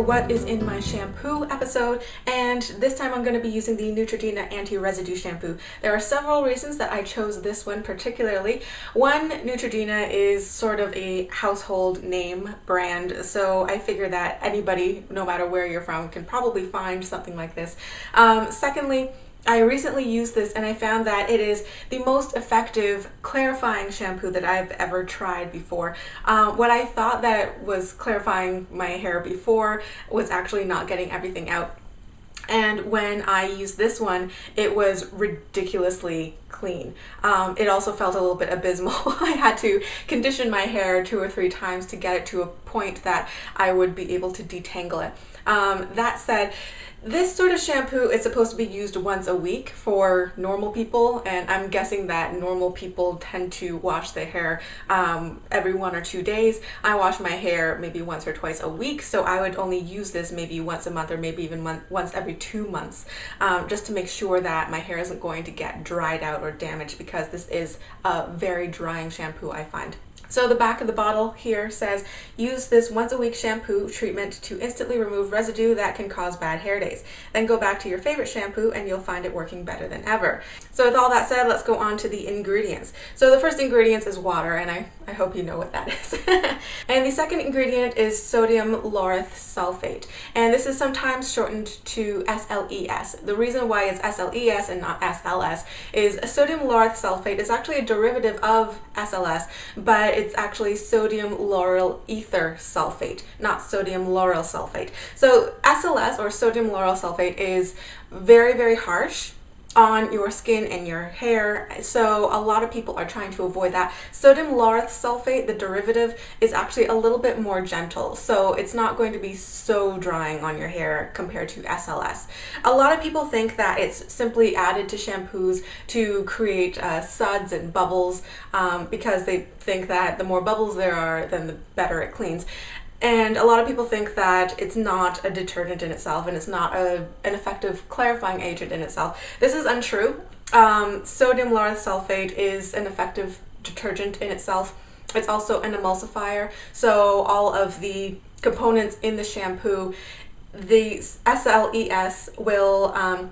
what is in my shampoo episode, and this time I'm going to be using the Neutrogena Anti-Residue Shampoo. There are several reasons that I chose this one particularly. One, Neutrogena is sort of a household name brand, so I figure that anybody, no matter where you're from, can probably find something like this. Secondly, I recently used this and I found that it is the most effective clarifying shampoo that I've ever tried before. What I thought that was clarifying my hair before was actually not getting everything out. And when I used this one, it was ridiculously clean. It also felt a little bit abysmal. I had to condition my hair 2 or 3 times to get it to a point that I would be able to detangle it. That said, this sort of shampoo is supposed to be used once a week for normal people, and I'm guessing that normal people tend to wash their hair every 1 or 2 days. I wash my hair maybe once or twice a week, so I would only use this maybe once a month or maybe even once every 2 months, just to make sure that my hair isn't going to get dried out or damaged, because this is a very drying shampoo, I find. So the back of the bottle here says, use this once a week shampoo treatment to instantly remove residue that can cause bad hair days. Then go back to your favorite shampoo and you'll find it working better than ever. So with all that said, let's go on to the ingredients. So the first ingredient is water, and I hope you know what that is. And the second ingredient is sodium Laureth Sulfate. And this is sometimes shortened to SLES. The reason why it's SLES and not SLS is sodium Laureth Sulfate is actually a derivative of SLS, but it's actually sodium lauryl ether sulfate, not sodium lauryl sulfate. So SLS, or sodium lauryl sulfate, is very, very harsh on your skin and your hair, so a lot of people are trying to avoid that. Sodium Laureth Sulfate, the derivative, is actually a little bit more gentle, so it's not going to be so drying on your hair compared to SLS. A lot of people think that it's simply added to shampoos to create suds and bubbles, because they think that the more bubbles there are, then the better it cleans. And a lot of people think that it's not a detergent in itself and it's not an effective clarifying agent in itself. This is untrue. Sodium Laureth Sulfate is an effective detergent in itself. It's also an emulsifier, so all of the components in the shampoo, the SLES will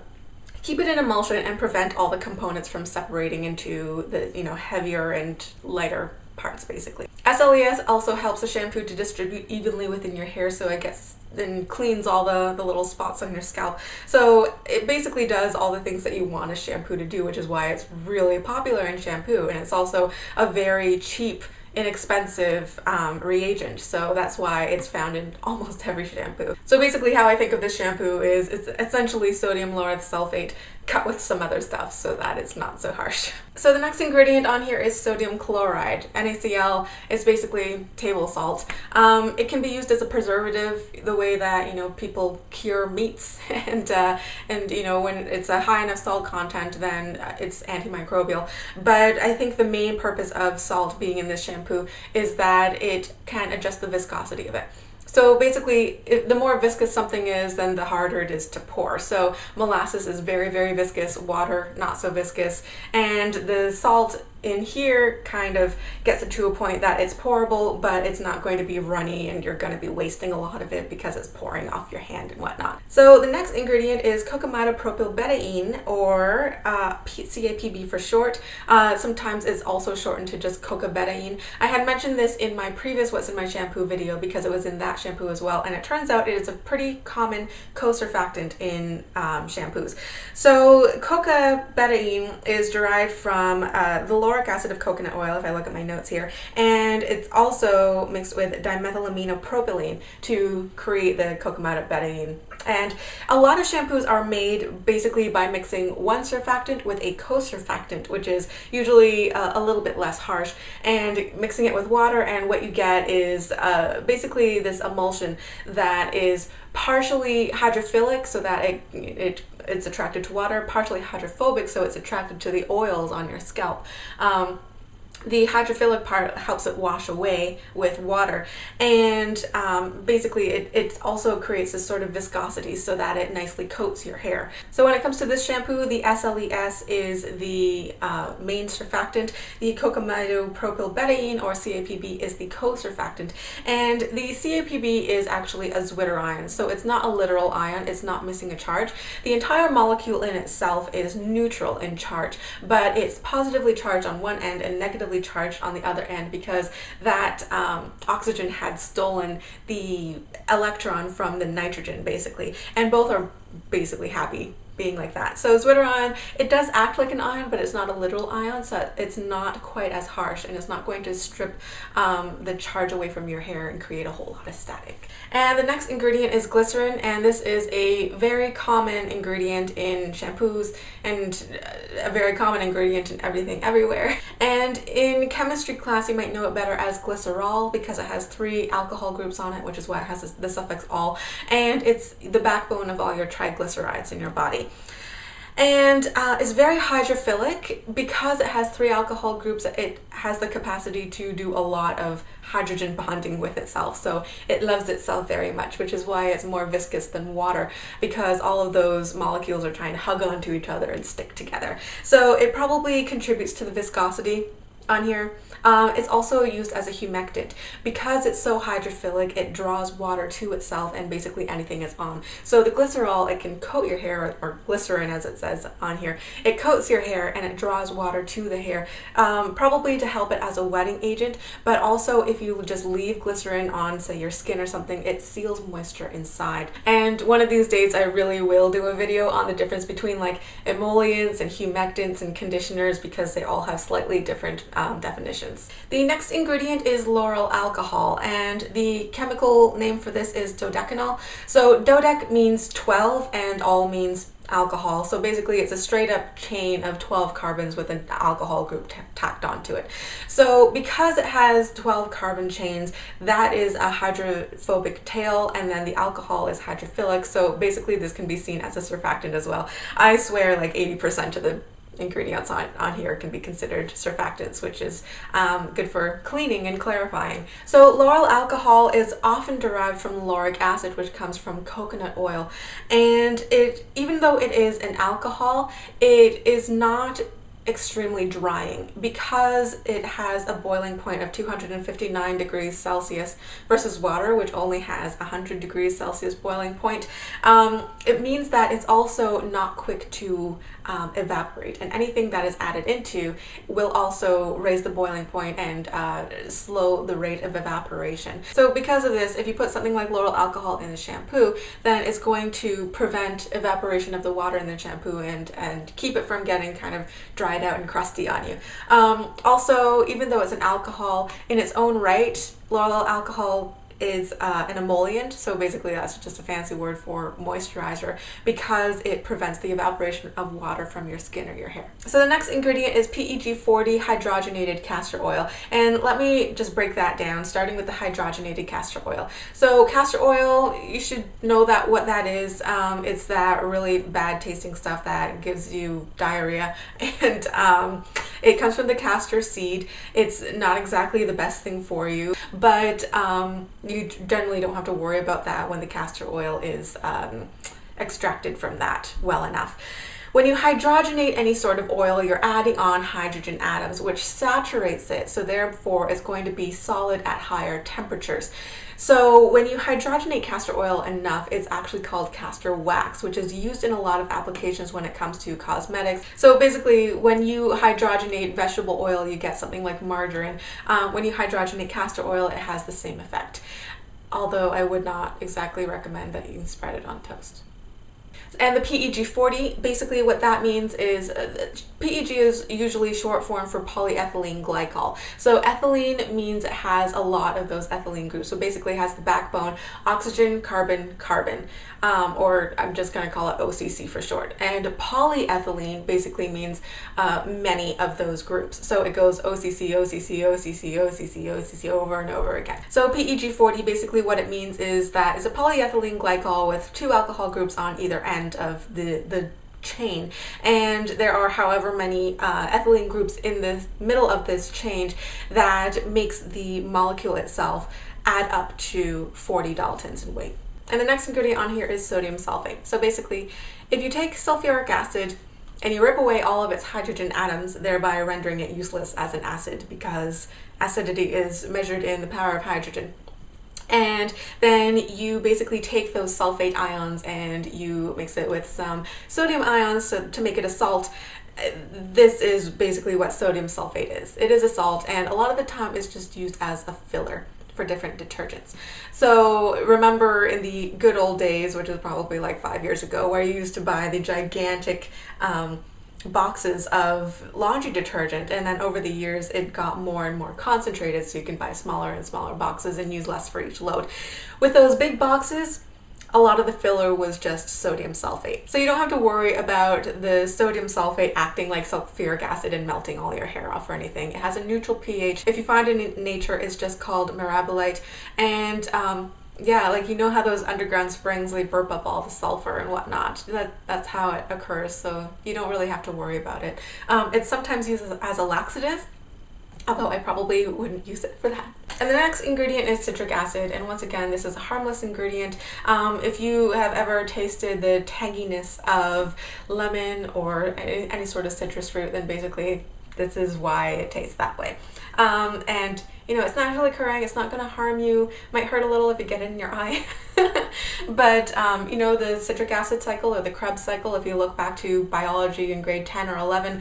keep it in emulsion and prevent all the components from separating into the heavier and lighter parts, basically. SLES also helps the shampoo to distribute evenly within your hair, so it gets and cleans all the little spots on your scalp. So it basically does all the things that you want a shampoo to do, which is why it's really popular in shampoo, and it's also a very cheap, inexpensive reagent, so that's why it's found in almost every shampoo. So basically how I think of this shampoo is it's essentially sodium Laureth Sulfate cut with some other stuff so that it's not so harsh. So the next ingredient on here is sodium chloride. NaCl is basically table salt. It can be used as a preservative, the way that people cure meats, and when it's a high enough salt content, then it's antimicrobial. But I think the main purpose of salt being in this shampoo is that it can adjust the viscosity of it. So basically, the more viscous something is, then the harder it is to pour. So molasses is very, very viscous, water not so viscous, and the salt in here kind of gets it to a point that it's pourable, but it's not going to be runny and you're going to be wasting a lot of it because it's pouring off your hand and whatnot. So the next ingredient is Cocamidopropyl Betaine, or CAPB for short. Sometimes it's also shortened to just Cocabetaine. I had mentioned this in my previous What's in My Shampoo video because it was in that shampoo as well, and it turns out it is a pretty common co-surfactant in shampoos. So Cocabetaine is derived from the lauric acid of coconut oil, if I look at my notes here, and it's also mixed with dimethylaminopropylene to create the Cocamidopropyl. And a lot of shampoos are made basically by mixing one surfactant with a co-surfactant, which is usually a little bit less harsh, and mixing it with water, and what you get is basically this emulsion that is partially hydrophilic, so that it's attracted to water, partially hydrophobic, so it's attracted to the oils on your scalp. the hydrophilic part helps it wash away with water, and basically it also creates this sort of viscosity so that it nicely coats your hair. So when it comes to this shampoo, the SLES is the main surfactant, the Cocamidopropyl Betaine, or CAPB, is the co-surfactant, and the CAPB is actually a zwitterion, so it's not a literal ion, it's not missing a charge. The entire molecule in itself is neutral in charge, but it's positively charged on one end and negatively charged on the other end because that oxygen had stolen the electron from the nitrogen, basically, and both are basically happy being like that. So zwitterion, it does act like an ion, but it's not a literal ion, so it's not quite as harsh, and it's not going to strip the charge away from your hair and create a whole lot of static. And the next ingredient is glycerin, and this is a very common ingredient in shampoos and a very common ingredient in everything everywhere. And in chemistry class, you might know it better as glycerol because it has 3 alcohol groups on it, which is why it has the suffix "ol", and it's the backbone of all your triglycerides in your body. And it's very hydrophilic because it has 3 alcohol groups. It has the capacity to do a lot of hydrogen bonding with itself, so it loves itself very much, which is why it's more viscous than water, because all of those molecules are trying to hug onto each other and stick together. So it probably contributes to the viscosity on here. It's also used as a humectant. Because it's so hydrophilic, it draws water to itself and basically anything is on. So the glycerol, it can coat your hair, or glycerin as it says on here, it coats your hair and it draws water to the hair, probably to help it as a wetting agent, but also if you just leave glycerin on, say, your skin or something, it seals moisture inside. And one of these days I really will do a video on the difference between like emollients and humectants and conditioners, because they all have slightly different definitions. The next ingredient is Lauryl Alcohol, and the chemical name for this is dodecanol. So dodec means 12 and all means alcohol, so basically it's a straight up chain of 12 carbons with an alcohol group tacked onto it. So because it has 12 carbon chains, that is a hydrophobic tail, and then the alcohol is hydrophilic, so basically this can be seen as a surfactant as well. I swear like 80% of the ingredients on here can be considered surfactants, which is good for cleaning and clarifying. So Lauryl alcohol is often derived from lauric acid, which comes from coconut oil, and even though it is an alcohol, it is not extremely drying because it has a boiling point of 259 degrees Celsius versus water, which only has 100 degrees Celsius boiling point. It means that it's also not quick to evaporate, and anything that is added into will also raise the boiling point and slow the rate of evaporation. So because of this, if you put something like Lauryl alcohol in the shampoo, then it's going to prevent evaporation of the water in the shampoo and keep it from getting kind of dried out and crusty on you. Also, even though it's an alcohol in its own right, Lauryl alcohol is an emollient, so basically that's just a fancy word for moisturizer, because it prevents the evaporation of water from your skin or your hair. So the next ingredient is PEG40 hydrogenated castor oil, and let me just break that down, starting with the hydrogenated castor oil. So castor oil, you should know that what that is. It's that really bad tasting stuff that gives you diarrhea, and it comes from the castor seed. It's not exactly the best thing for you, but you generally don't have to worry about that when the castor oil is extracted from that well enough. When you hydrogenate any sort of oil, you're adding on hydrogen atoms, which saturates it, so therefore it's going to be solid at higher temperatures. So when you hydrogenate castor oil enough, it's actually called castor wax, which is used in a lot of applications when it comes to cosmetics. So basically, when you hydrogenate vegetable oil, you get something like margarine. When you hydrogenate castor oil, it has the same effect. Although I would not exactly recommend that you spread it on toast. And the PEG40, basically what that means is PEG is usually short form for polyethylene glycol. So ethylene means it has a lot of those ethylene groups. So basically it has the backbone oxygen, carbon, carbon, or I'm just going to call it OCC for short. And polyethylene basically means many of those groups. So it goes OCC, OCC, OCC, OCC, OCC over and over again. So PEG40, basically what it means is that it's a polyethylene glycol with 2 alcohol groups on either end of the chain, and there are however many ethylene groups in the middle of this chain that makes the molecule itself add up to 40 daltons in weight. And the next ingredient on here is sodium sulfate. So basically, if you take sulfuric acid and you rip away all of its hydrogen atoms, thereby rendering it useless as an acid, because acidity is measured in the power of hydrogen. And then you basically take those sulfate ions and you mix it with some sodium ions to make it a salt. This is basically what sodium sulfate is. It is a salt, and a lot of the time it's just used as a filler for different detergents. So remember in the good old days, which was probably like 5 years ago, where you used to buy the gigantic boxes of laundry detergent, and then over the years it got more and more concentrated, so you can buy smaller and smaller boxes and use less for each load. With those big boxes, a lot of the filler was just sodium sulfate. So you don't have to worry about the sodium sulfate acting like sulfuric acid and melting all your hair off or anything. It has a neutral pH. If you find it in nature, it's just called mirabolite. And yeah, like, you know how those underground springs, they burp up all the sulfur and whatnot. That's how it occurs, so you don't really have to worry about it. It's sometimes used as a laxative, although I probably wouldn't use it for that. And the next ingredient is citric acid, and once again, this is a harmless ingredient. If you have ever tasted the tanginess of lemon or any sort of citrus fruit, then basically this is why it tastes that way. And you know, it's naturally occurring, it's not going to harm you, might hurt a little if you get it in your eye. But you know, the citric acid cycle or the Krebs cycle, if you look back to biology in grade 10 or 11,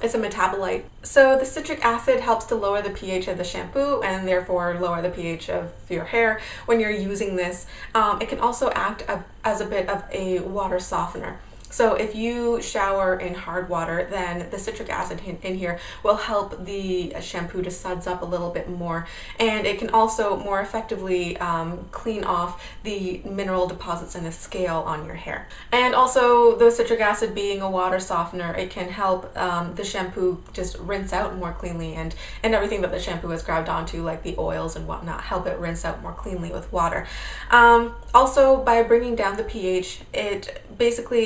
it's a metabolite. So the citric acid helps to lower the pH of the shampoo and therefore lower the pH of your hair when you're using this. It can also act as a bit of a water softener. So if you shower in hard water, then the citric acid in here will help the shampoo to suds up a little bit more, and it can also more effectively clean off the mineral deposits in the scale on your hair. And also, the citric acid being a water softener, it can help the shampoo just rinse out more cleanly, and everything that the shampoo has grabbed onto, like the oils and whatnot, help it rinse out more cleanly with water. Also, by bringing down the pH, it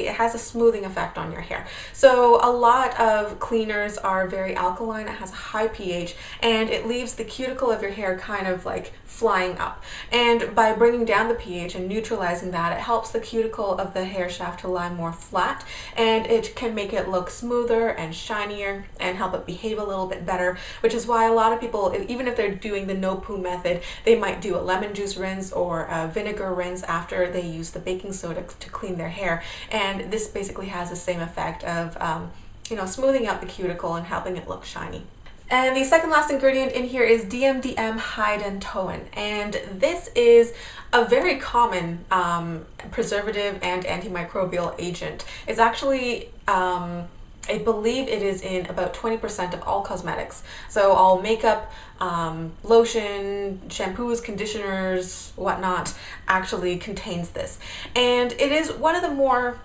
has a smoothing effect on your hair. So a lot of cleaners are very alkaline, it has a high pH, and it leaves the cuticle of your hair kind of like flying up. And by bringing down the pH and neutralizing that, it helps the cuticle of the hair shaft to lie more flat, and it can make it look smoother and shinier and help it behave a little bit better, which is why a lot of people, even if they're doing the no poo method, they might do a lemon juice rinse or a vinegar rinse after they use the baking soda to clean their hair. And this basically has the same effect of you know, smoothing out the cuticle and helping it look shiny. And the second last ingredient in here is DMDM Hydantoin, and this is a very common preservative and antimicrobial agent. It's actually I believe it is in about 20% of all cosmetics. So all makeup, lotion, shampoos, conditioners, whatnot actually contains this. And it is one of the more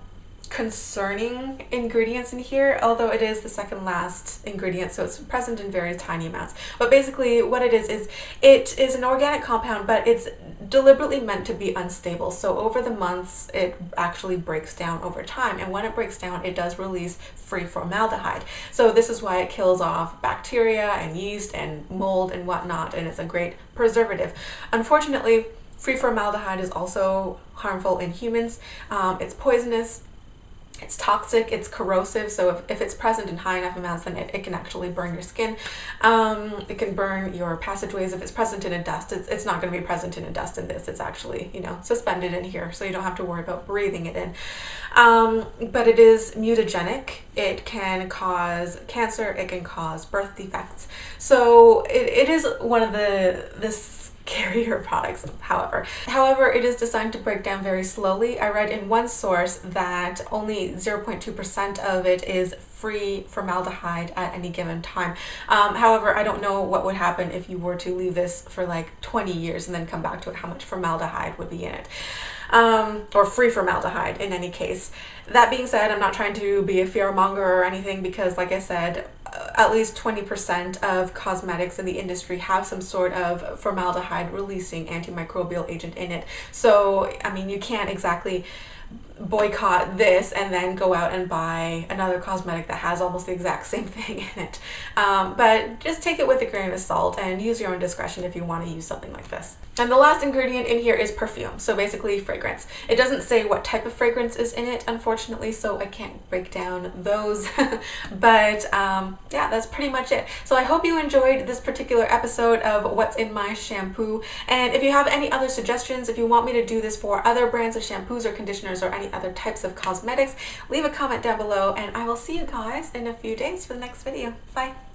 concerning ingredients in here, although it is the second last ingredient, so it's present in very tiny amounts. But basically what it is it is an organic compound, but it's deliberately meant to be unstable. So over the months, it actually breaks down over time, and when it breaks down, it does release free formaldehyde. So this is why it kills off bacteria and yeast and mold and whatnot, and it's a great preservative. Unfortunately, free formaldehyde is also harmful in humans. It's poisonous. It's toxic, it's corrosive, so if it's present in high enough amounts, then it can actually burn your skin. It can burn your passageways. If it's present in a dust, it's not going to be present in a dust in this. It's actually, you know, suspended in here, so you don't have to worry about breathing it in. But it is mutagenic. It can cause cancer, it can cause birth defects. So it is one of the scarier products, however, it is designed to break down very slowly. I read in one source that only 0.2% of it is free formaldehyde at any given time. However, I don't know what would happen if you were to leave this for like 20 years and then come back to it, how much formaldehyde would be in it. Or free formaldehyde in any case. That being said, I'm not trying to be a fearmonger or anything, because like I said, at least 20% of cosmetics in the industry have some sort of formaldehyde releasing antimicrobial agent in it. So, I mean, you can't exactly boycott this and then go out and buy another cosmetic that has almost the exact same thing in it. But just take it with a grain of salt and use your own discretion if you want to use something like this. And the last ingredient in here is perfume, so basically fragrance. It doesn't say what type of fragrance is in it, unfortunately, so I can't break down those. But yeah, that's pretty much it. So I hope you enjoyed this particular episode of what's in my shampoo. And if you have any other suggestions, if you want me to do this for other brands of shampoos or conditioners or any other types of cosmetics, leave a comment down below, and I will see you guys in a few days for the next video. Bye!